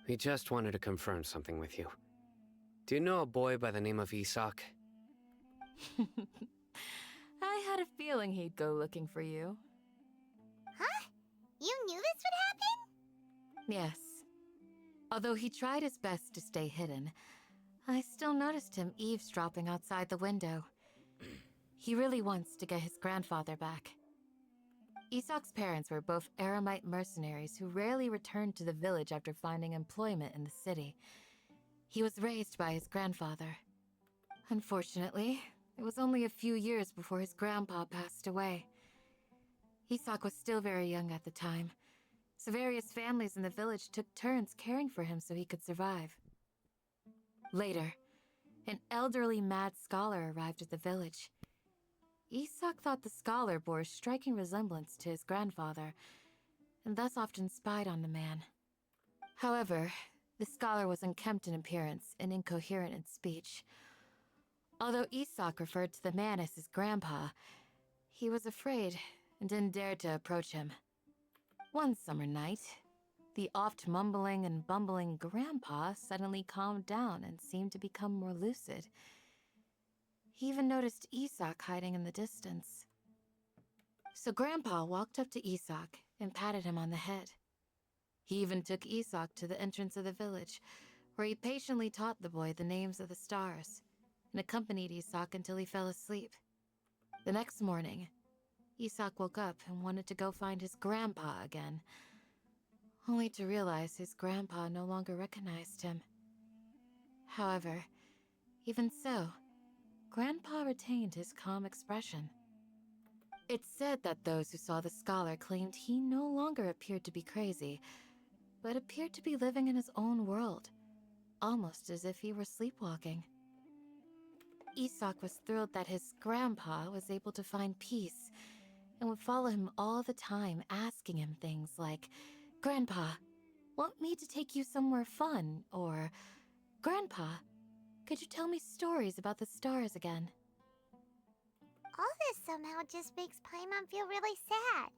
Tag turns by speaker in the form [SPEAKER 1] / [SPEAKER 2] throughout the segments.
[SPEAKER 1] We just wanted to confirm something with you. Do you know a boy by the name of Isak?
[SPEAKER 2] I had a feeling he'd go looking for you.
[SPEAKER 3] Huh? You knew this would happen?
[SPEAKER 2] Yes. Although he tried his best to stay hidden, I still noticed him eavesdropping outside the window. He really wants to get his grandfather back. Isak's parents were both Aramite mercenaries who rarely returned to the village after finding employment in the city. He was raised by his grandfather. Unfortunately, it was only a few years before his grandpa passed away. Isak was still very young at the time, so various families in the village took turns caring for him so he could survive. Later, an elderly mad scholar arrived at the village. Isak thought the scholar bore a striking resemblance to his grandfather, and thus often spied on the man. However, the scholar was unkempt in appearance and incoherent in speech. Although Isak referred to the man as his grandpa, he was afraid and didn't dare to approach him. One summer night, the oft mumbling and bumbling grandpa suddenly calmed down and seemed to become more lucid. He even noticed Isak hiding in the distance. So Grandpa walked up to Isak and patted him on the head. He even took Isak to the entrance of the village, where he patiently taught the boy the names of the stars, and accompanied Isak until he fell asleep. The next morning, Isak woke up and wanted to go find his grandpa again, only to realize his grandpa no longer recognized him. However, even so, Grandpa retained his calm expression. It's said that those who saw the scholar claimed he no longer appeared to be crazy, but appeared to be living in his own world, almost as if he were sleepwalking. Isak was thrilled that his grandpa was able to find peace, and would follow him all the time, asking him things like, "Grandpa, want me to take you somewhere fun?" Or, "Grandpa, could you tell me stories about the stars again?"
[SPEAKER 3] All this somehow just makes Paimon feel really sad.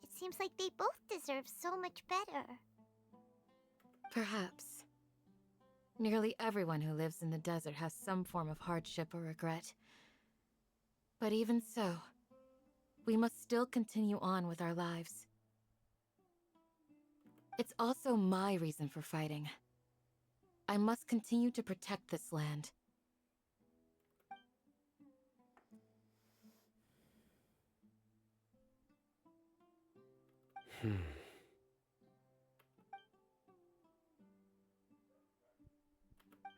[SPEAKER 3] It seems like they both deserve so much better.
[SPEAKER 2] Perhaps. Nearly everyone who lives in the desert has some form of hardship or regret. But even so, we must still continue on with our lives. It's also my reason for fighting. I must continue to protect this land.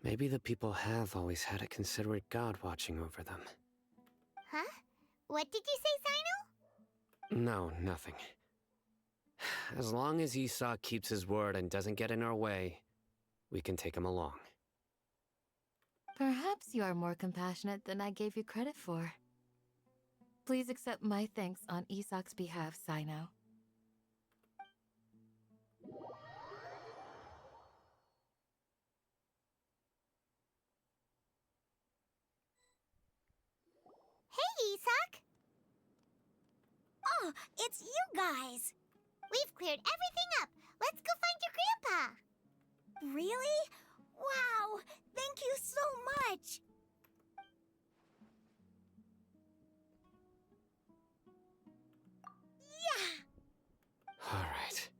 [SPEAKER 1] Maybe the people have always had a considerate god watching over them.
[SPEAKER 3] Huh? What did you say, Sino?
[SPEAKER 1] No, nothing. As long as Isak keeps his word and doesn't get in our way, we can take him along.
[SPEAKER 2] Perhaps you are more compassionate than I gave you credit for. Please accept my thanks on Isak's behalf, Sino.
[SPEAKER 3] Hey, Isak! Oh, it's you guys! We've cleared everything up. Let's go find your grandpa. Really? Wow! Thank you so much! Yeah!
[SPEAKER 1] Alright.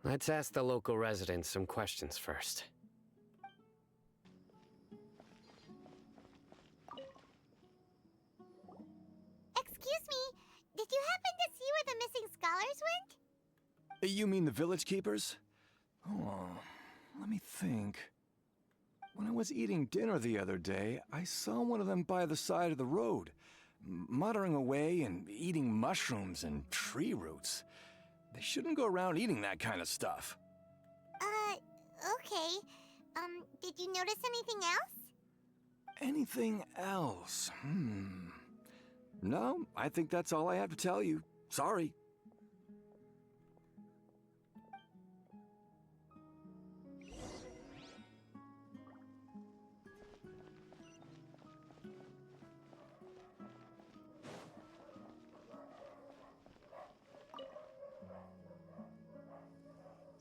[SPEAKER 1] Let's ask the local residents some questions first.
[SPEAKER 3] Excuse me, did you happen to see where the missing scholars went?
[SPEAKER 4] You mean the village keepers? Oh, let me think. When I was eating dinner the other day, I saw one of them by the side of the road, muttering away and eating mushrooms and tree roots. They shouldn't go around eating that kind of stuff.
[SPEAKER 3] Okay. Did you notice anything else?
[SPEAKER 4] Anything else? No, I think that's all I have to tell you. Sorry.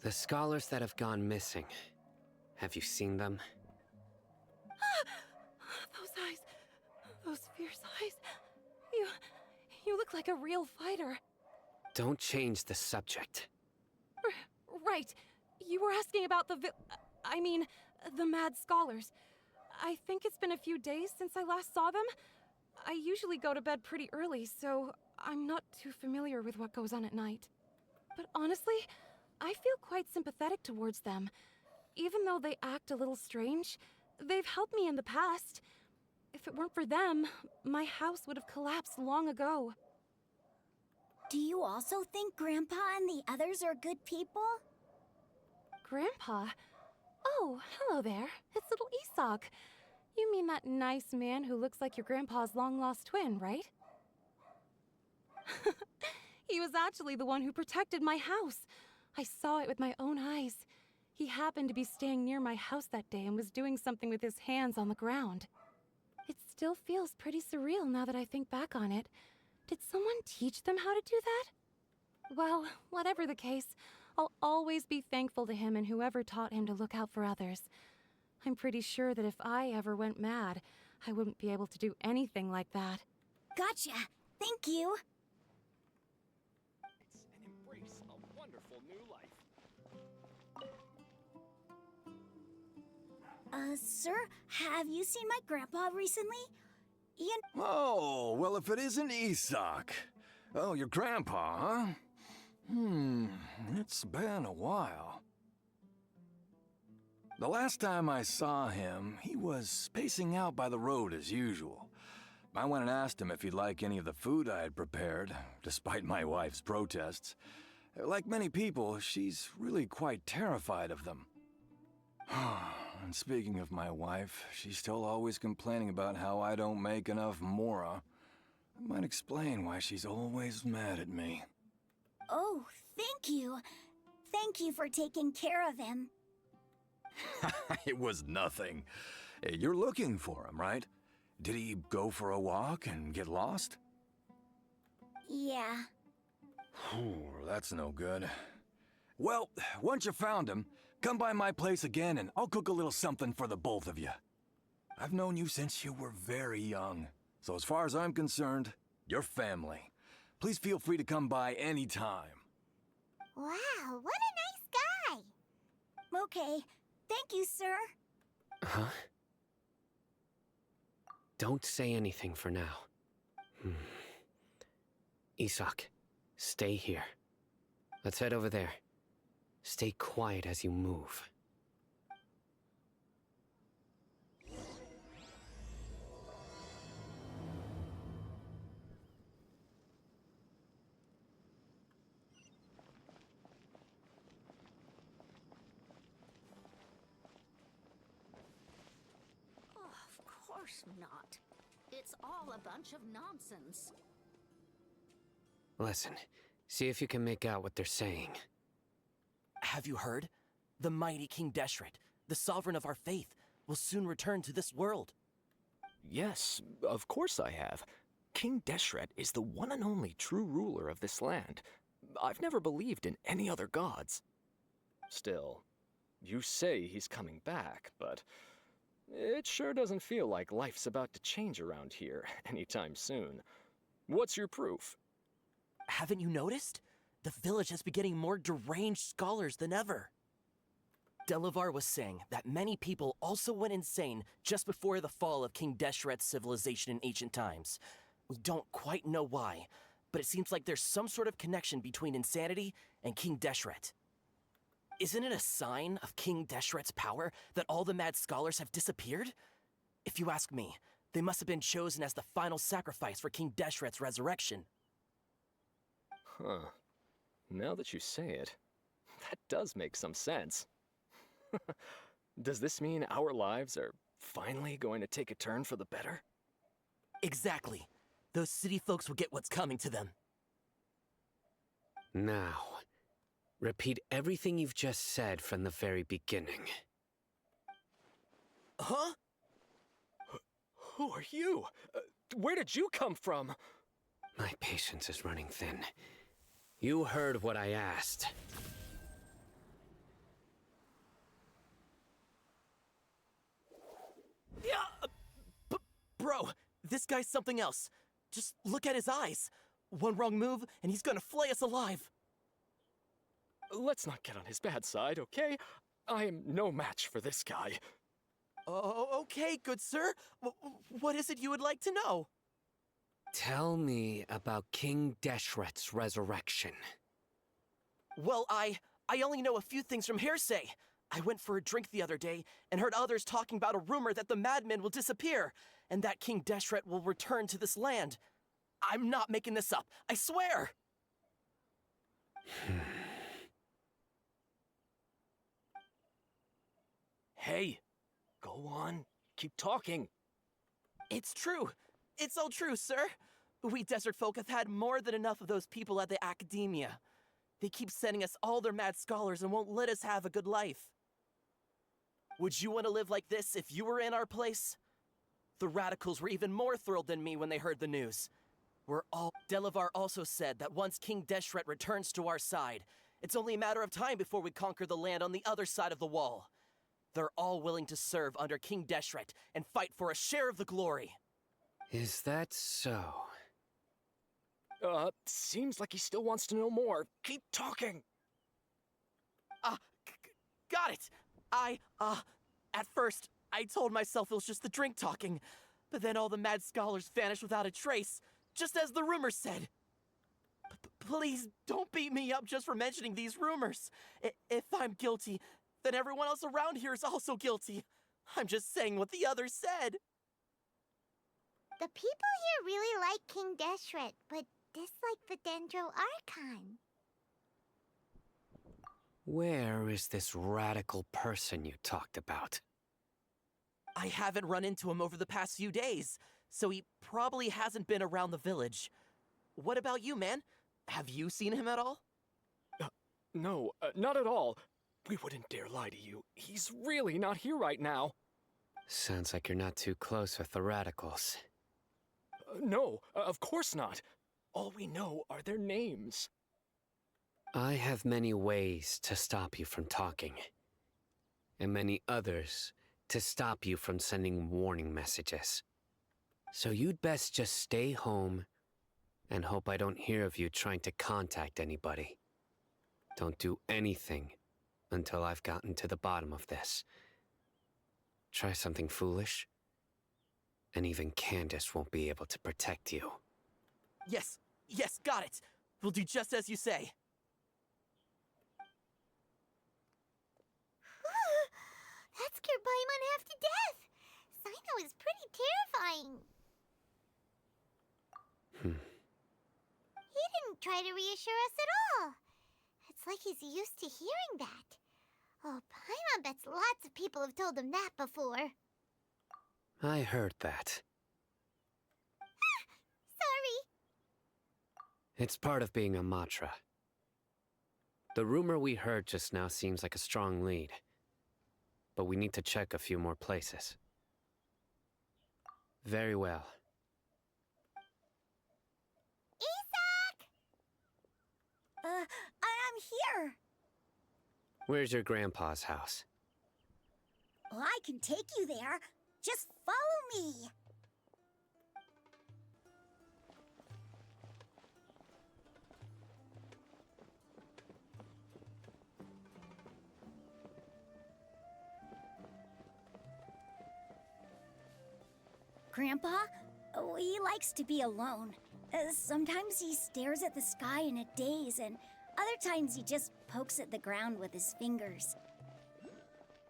[SPEAKER 1] The scholars that have gone missing. Have you seen them?
[SPEAKER 5] Those eyes. Those fierce eyes. You look like a real fighter.
[SPEAKER 1] Don't change the subject.
[SPEAKER 5] Right. You were asking about the mad scholars. I think it's been a few days since I last saw them. I usually go to bed pretty early, so I'm not too familiar with what goes on at night. But honestly, I feel quite sympathetic towards them. Even though they act a little strange, they've helped me in the past. If it weren't for them, my house would have collapsed long ago.
[SPEAKER 3] Do you also think Grandpa and the others are good people?
[SPEAKER 5] Grandpa? Oh, hello there. It's little Isak. You mean that nice man who looks like your grandpa's long-lost twin, right? He was actually the one who protected my house. I saw it with my own eyes. He happened to be staying near my house that day and was doing something with his hands on the ground. It still feels pretty surreal now that I think back on it. Did someone teach them how to do that? Well, whatever the case, I'll always be thankful to him and whoever taught him to look out for others. I'm pretty sure that if I ever went mad, I wouldn't be able to do anything like that.
[SPEAKER 3] Gotcha. Thank you.
[SPEAKER 6] And embrace a wonderful new life.
[SPEAKER 3] Sir, have you seen my grandpa recently? Ian.
[SPEAKER 4] Oh, well, if it isn't Isak. Oh, your grandpa, huh? It's been a while. The last time I saw him, he was spacing out by the road as usual. I went and asked him if he'd like any of the food I had prepared, despite my wife's protests. Like many people, she's really quite terrified of them. And speaking of my wife, she's still always complaining about how I don't make enough mora. That might explain why she's always mad at me.
[SPEAKER 3] Oh, thank you. Thank you for taking care of him.
[SPEAKER 4] It was nothing. You're looking for him, right? Did he go for a walk and get lost?
[SPEAKER 3] Yeah.
[SPEAKER 4] That's no good. Well, once you found him, come by my place again and I'll cook a little something for the both of you. I've known you since you were very young, so as far as I'm concerned, you're family. Please feel free to come by anytime.
[SPEAKER 3] Wow, what a nice guy. Okay, thank you, sir.
[SPEAKER 1] Huh? Don't say anything for now. Isak, stay here. Let's head over there. Stay quiet as you move.
[SPEAKER 7] Of course not. It's all a bunch of nonsense.
[SPEAKER 1] Listen, see if you can make out what they're saying.
[SPEAKER 8] Have you heard? The mighty King Deshret, the sovereign of our faith, will soon return to this world.
[SPEAKER 6] Yes, of course I have. King Deshret is the one and only true ruler of this land. I've never believed in any other gods. Still, you say he's coming back, but it sure doesn't feel like life's about to change around here anytime soon. What's your proof?
[SPEAKER 8] Haven't you noticed? The village has been getting more deranged scholars than ever. Delavar was saying that many people also went insane just before the fall of King Deshret's civilization in ancient times. We don't quite know why, but it seems like there's some sort of connection between insanity and King Deshret. Isn't it a sign of King Deshret's power that all the mad scholars have disappeared? If you ask me, they must have been chosen as the final sacrifice for King Deshret's resurrection.
[SPEAKER 6] Huh. Now that you say it, that does make some sense. Does this mean our lives are finally going to take a turn for the better?
[SPEAKER 8] Exactly. Those city folks will get what's coming to them.
[SPEAKER 1] Now, repeat everything you've just said from the very beginning.
[SPEAKER 8] Huh?
[SPEAKER 6] Who are you? Where did you come from?
[SPEAKER 1] My patience is running thin. You heard what I asked.
[SPEAKER 8] This guy's something else. Just look at his eyes. One wrong move, and he's gonna flay us alive.
[SPEAKER 6] Let's not get on his bad side, okay? I am no match for this guy.
[SPEAKER 8] Oh, okay, good sir. What is it you would like to know?
[SPEAKER 1] Tell me about King Deshret's resurrection.
[SPEAKER 8] Well, I only know a few things from hearsay. I went for a drink the other day and heard others talking about a rumor that the madman will disappear and that King Deshret will return to this land. I'm not making this up, I swear!
[SPEAKER 6] Hey, go on. Keep talking.
[SPEAKER 8] It's true. It's all true, sir. We desert folk have had more than enough of those people at the academia. They keep sending us all their mad scholars and won't let us have a good life. Would you want to live like this if you were in our place? The radicals were even more thrilled than me when they heard the news. Delavar also said that once King Deshret returns to our side, it's only a matter of time before we conquer the land on the other side of the wall. They're all willing to serve under King Deshret and fight for a share of the glory.
[SPEAKER 1] Is that so?
[SPEAKER 6] Seems like he still wants to know more. Keep talking.
[SPEAKER 8] Got it. At first, I told myself it was just the drink talking, but then all the mad scholars vanished without a trace, just as the rumors said. Please don't beat me up just for mentioning these rumors. If I'm guilty, then everyone else around here is also guilty. I'm just saying what the others said.
[SPEAKER 3] The people here really like King Deshret, but dislike the Dendro Archon.
[SPEAKER 1] Where is this radical person you talked about?
[SPEAKER 8] I haven't run into him over the past few days, so he probably hasn't been around the village. What about you, man? Have you seen him at all?
[SPEAKER 6] No, not at all. We wouldn't dare lie to you. He's really not here right now.
[SPEAKER 1] Sounds like you're not too close with the radicals.
[SPEAKER 6] No, of course not. All we know are their names.
[SPEAKER 1] I have many ways to stop you from talking, and many others to stop you from sending warning messages. So you'd best just stay home and hope I don't hear of you trying to contact anybody. Don't do anything until I've gotten to the bottom of this. Try something foolish, and even Candace won't be able to protect you.
[SPEAKER 8] Yes, got it. We'll do just as you say.
[SPEAKER 3] That scared Paimon half to death. Sino is pretty terrifying. He didn't try to reassure us at all. It's like he's used to hearing that. Oh, Paimon bets lots of people have told him that before.
[SPEAKER 1] I heard that.
[SPEAKER 3] Sorry.
[SPEAKER 1] It's part of being a Matra. The rumor we heard just now seems like a strong lead, but we need to check a few more places. Very well.
[SPEAKER 3] Isak! I'm here.
[SPEAKER 1] Where's your grandpa's house?
[SPEAKER 3] Well, I can take you there. Just follow me. Grandpa, he likes to be alone. Sometimes he stares at the sky in a daze, and other times he just pokes at the ground with his fingers.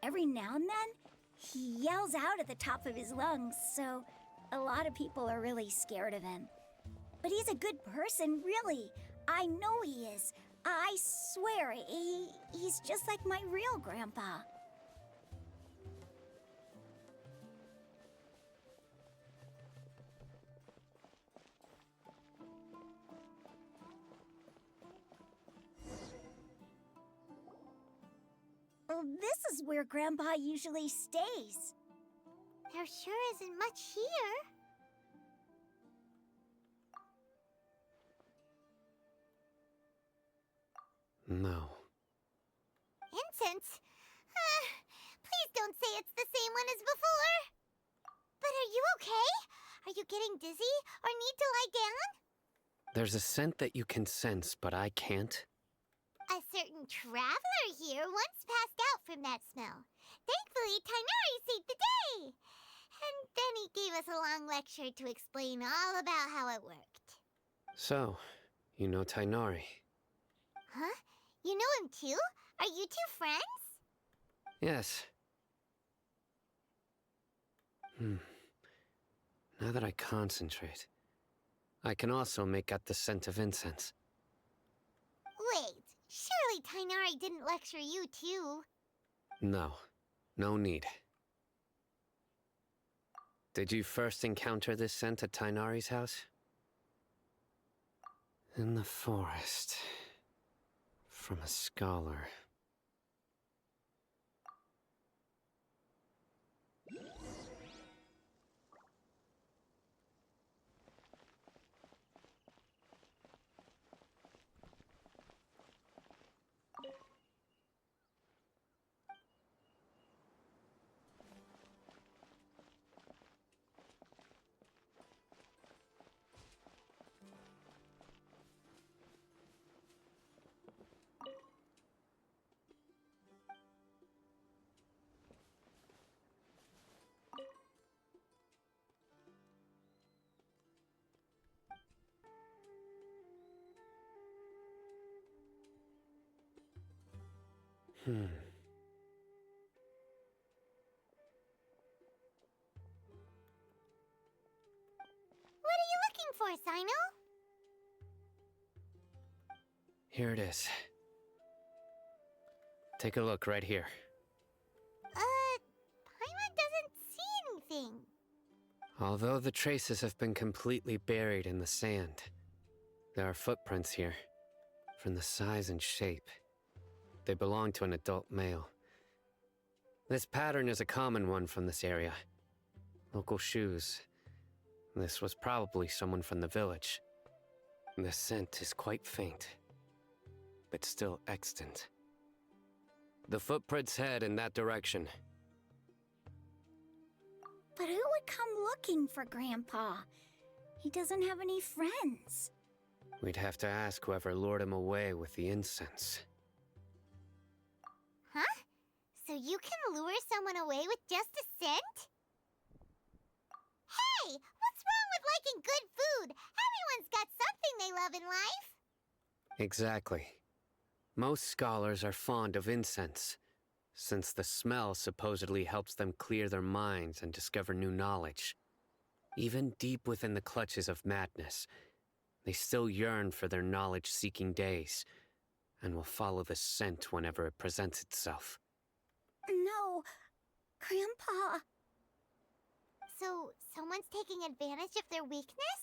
[SPEAKER 3] Every now and then, he yells out at the top of his lungs, so a lot of people are really scared of him. But he's a good person, really. I know he is. I swear, he's just like my real grandpa. This is where Grandpa usually stays. There sure isn't much here.
[SPEAKER 1] No.
[SPEAKER 3] Incense? Please don't say it's the same one as before. But are you okay? Are
[SPEAKER 9] you getting dizzy or need to lie down?
[SPEAKER 1] There's a scent that you can sense, but I can't.
[SPEAKER 9] A certain traveler here once passed out from that smell. Thankfully, Tainari saved the day. And then he gave us a long lecture to explain all about how it worked.
[SPEAKER 1] So, you know Tainari.
[SPEAKER 9] Huh? You know him too? Are you two friends?
[SPEAKER 1] Yes. Now that I concentrate, I can also make out the scent of incense.
[SPEAKER 9] Wait, surely Tainari didn't lecture you too.
[SPEAKER 1] No, no need. Did you first encounter this scent at Tainari's house? In the forest. From a scholar.
[SPEAKER 9] What are you looking for, Sino?
[SPEAKER 1] Here it is. Take a look right here.
[SPEAKER 9] Paimon doesn't see anything.
[SPEAKER 1] Although the traces have been completely buried in the sand, there are footprints here, from the size and shape. They belong to an adult male. This pattern is a common one from this area. Local shoes. This was probably someone from the village. The scent is quite faint, but still extant. The footprints head in that direction.
[SPEAKER 3] But who would come looking for Grandpa? He doesn't have any friends.
[SPEAKER 1] We'd have to ask whoever lured him away with the incense.
[SPEAKER 9] Huh? So you can lure someone away with just a scent? Hey! What's wrong with liking good food? Everyone's got something they love in life.
[SPEAKER 1] Exactly. Most scholars are fond of incense, since the smell supposedly helps them clear their minds and discover new knowledge. Even deep within the clutches of madness, they still yearn for their knowledge-seeking days, and will follow the scent whenever it presents itself.
[SPEAKER 3] No, Grandpa.
[SPEAKER 9] So, someone's taking advantage of their weakness?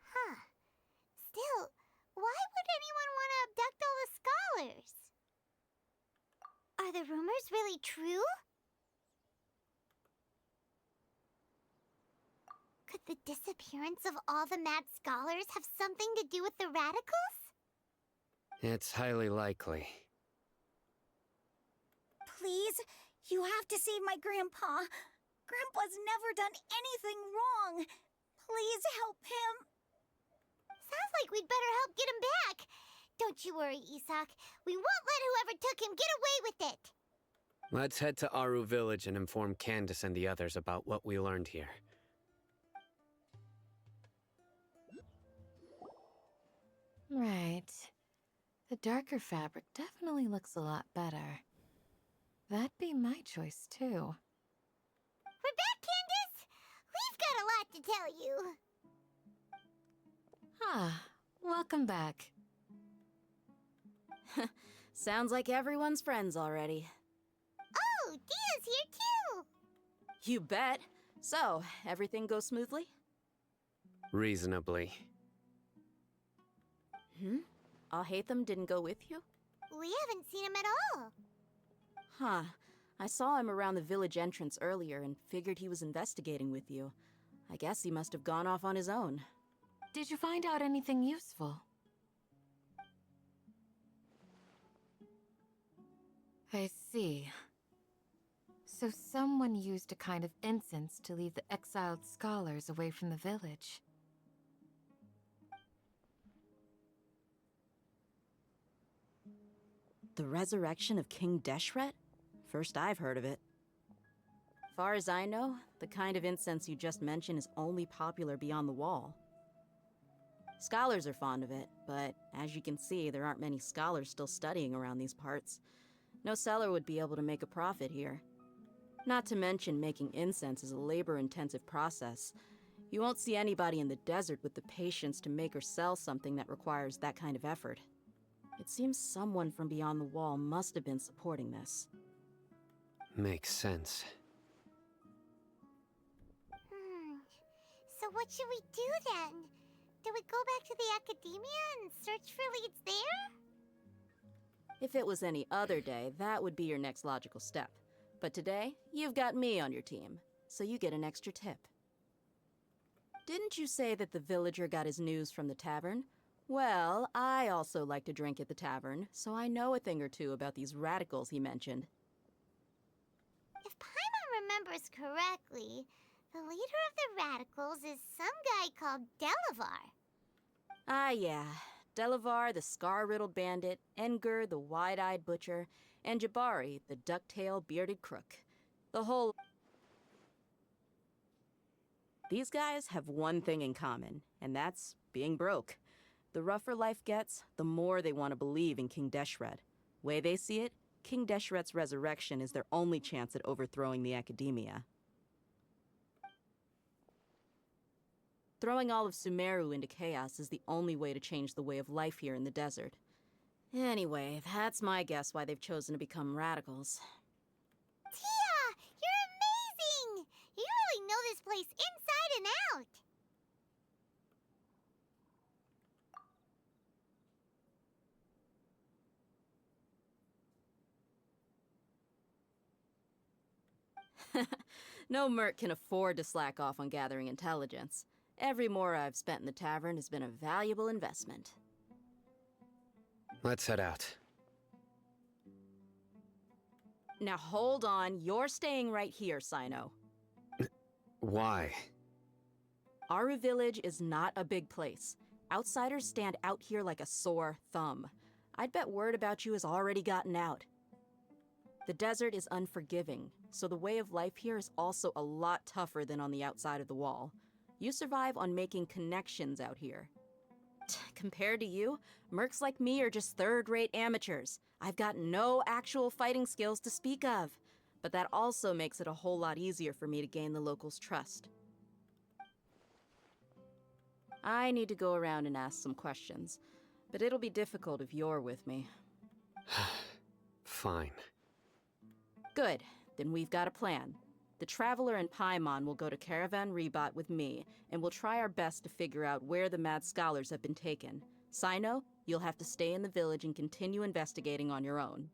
[SPEAKER 9] Huh. Still, why would anyone want to abduct all the scholars? Are the rumors really true? Could the disappearance of all the mad scholars have something to do with the radicals?
[SPEAKER 1] It's highly likely.
[SPEAKER 3] Please, you have to save my Grandpa. Grandpa's never done anything wrong. Please help him.
[SPEAKER 9] Sounds like we'd better help get him back. Don't you worry, Isak. We won't let whoever took him get away with it.
[SPEAKER 1] Let's head to Aru Village and inform Candace and the others about what we learned here.
[SPEAKER 2] Right. The darker fabric definitely looks a lot better. That'd be my choice, too.
[SPEAKER 9] We're back, Candace! We've got a lot to tell you.
[SPEAKER 2] Ah, welcome back.
[SPEAKER 10] Sounds like everyone's friends already.
[SPEAKER 9] Oh, Dia's here too!
[SPEAKER 10] You bet. So, everything goes smoothly?
[SPEAKER 1] Reasonably.
[SPEAKER 10] Alhaitham didn't go with you?
[SPEAKER 9] We haven't seen him at all.
[SPEAKER 10] Huh. I saw him around the village entrance earlier and figured he was investigating with you. I guess he must have gone off on his own.
[SPEAKER 2] Did you find out anything useful? I see. So someone used a kind of incense to lead the exiled scholars away from the village.
[SPEAKER 10] The resurrection of King Deshret? First I've heard of it. Far as I know, the kind of incense you just mentioned is only popular beyond the wall. Scholars are fond of it, but as you can see, there aren't many scholars still studying around these parts. No seller would be able to make a profit here. Not to mention, making incense is a labor-intensive process. You won't see anybody in the desert with the patience to make or sell something that requires that kind of effort. It seems someone from beyond the wall must have been supporting this.
[SPEAKER 1] Makes sense.
[SPEAKER 9] So what should we do then? Do we go back to the academia and search for leads there?
[SPEAKER 10] If it was any other day, that would be your next logical step. But today, you've got me on your team, so you get an extra tip. Didn't you say that the villager got his news from the tavern? Well, I also like to drink at the tavern, so I know a thing or two about these radicals he mentioned.
[SPEAKER 9] If Paimon remembers correctly, the leader of the radicals is some guy called Delavar.
[SPEAKER 10] Ah, yeah. Delavar, the scar-riddled bandit, Enger, the wide-eyed butcher, and Jabari, the duck-tailed bearded crook. The whole... These guys have one thing in common, and that's being broke. The rougher life gets, the more they want to believe in King Deshret. Way they see it, King Deshret's resurrection is their only chance at overthrowing the academia. Throwing all of Sumeru into chaos is the only way to change the way of life here in the desert. Anyway, that's my guess why they've chosen to become radicals.
[SPEAKER 9] Tia! You're amazing! You really know this place inside and out!
[SPEAKER 10] No merc can afford to slack off on gathering intelligence. Every mora I've spent in the tavern has been a valuable investment.
[SPEAKER 1] Let's head out.
[SPEAKER 10] Now hold on, you're staying right here, Sino.
[SPEAKER 1] Why?
[SPEAKER 10] Aru Village is not a big place. Outsiders stand out here like a sore thumb. I'd bet word about you has already gotten out. The desert is unforgiving, so the way of life here is also a lot tougher than on the outside of the wall. You survive on making connections out here. Compared to you, mercs like me are just third-rate amateurs. I've got no actual fighting skills to speak of. But that also makes it a whole lot easier for me to gain the locals' trust. I need to go around and ask some questions, but it'll be difficult if you're with me.
[SPEAKER 1] Fine.
[SPEAKER 10] Good, then we've got a plan. The Traveler and Paimon will go to Caravan Rebot with me, and we'll try our best to figure out where the mad scholars have been taken. Sino, you'll have to stay in the village and continue investigating on your own.